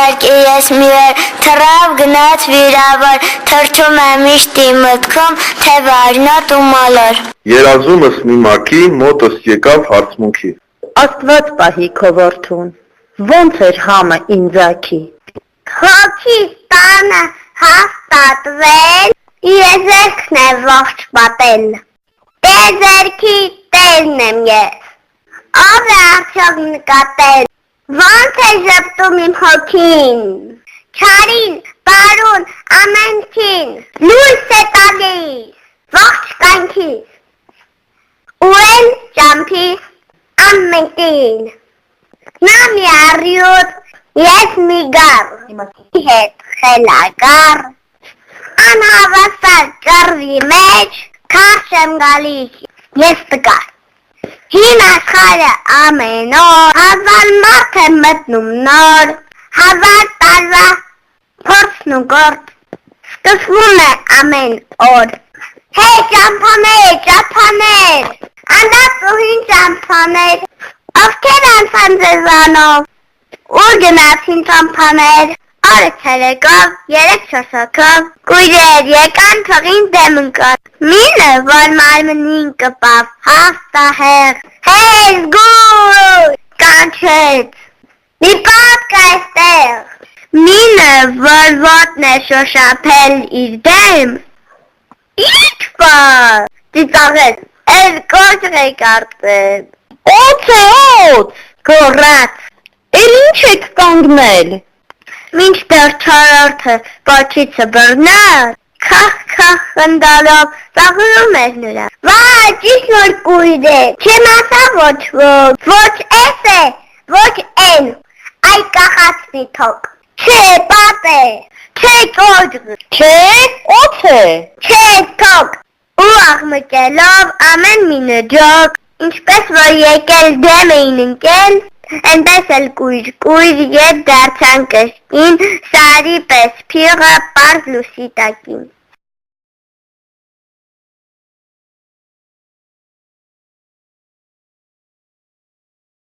Տեզերք ես միվեր, թռավ գնաց վիրավոր, թրջում է միշտ իմ մտքում, թե վարնոտ ու մոլոր։ Երազումս մի մակի, մոտս եկավ հարցմունքի։ Աստված պահի քո որդուն, ոնց էր համը ինձակի։ Հոգիս տանը հաստատվել, եզերքն է ողջ պատել, տեզերքի տերն եմ ես, ով է արդյոք նկատել, ոնց է ժպտում իմ հոգին, չարին, բարուն, ամենքին, լույս է տալիս, ողջ կյանքիս, ու էլ ճամփիս ամենքին, նա մի առյուծ, ես մի գառ, հետ խելագար, անհավասար ճռվի մեջ, քարշ եմ գալիս, ես տկար, հին աշխարհը ամեն օր, հազար մարդ է մտնում նոր, հազար տարվա փորձն ու գործ, սկսվում է ամեն օր, հեյ ճամփաներ, ճամփաներ, անդած ու հին ճամփաներ, ովքեր անցան ձեզանով, ուր գնացին ճամփաներ, օրը ցերեկով, 3-4 հոգով, կույրեր եկան թղին դեմ ընկան, մինը, որ մարմնին կպավ, հաստահեղ, հեյ զգույ, կանչեց, մի պատկ այստեղ, մինը, որ ոտն է շոշափել իր դեմ, ինչ պար, ծիծաղեց, էլ կոճղ է կարծել, Օց է օց, գոռաց, էլ ինչ եք կանգնել։ Մինչդեռ չորրորդը պոչիցը բռնար, քախ խնդալով ծաղրում էր նրան։ Վայ, ճիշտ նոր կույր է, չիմացա ոչ էս է, ոչ են, այ կախացվի թոք, չէ պատ է, չէ կոճղ, Չէ, օց է։ չէ թոք, ու աղմկելով ամեն մի նջոկ, ինչպես որ եկել դեմ էին ընկել, Այնպես էլ կույր ետ դարձան կրկին, սարի պես փիղը պարզ լուսի տակին։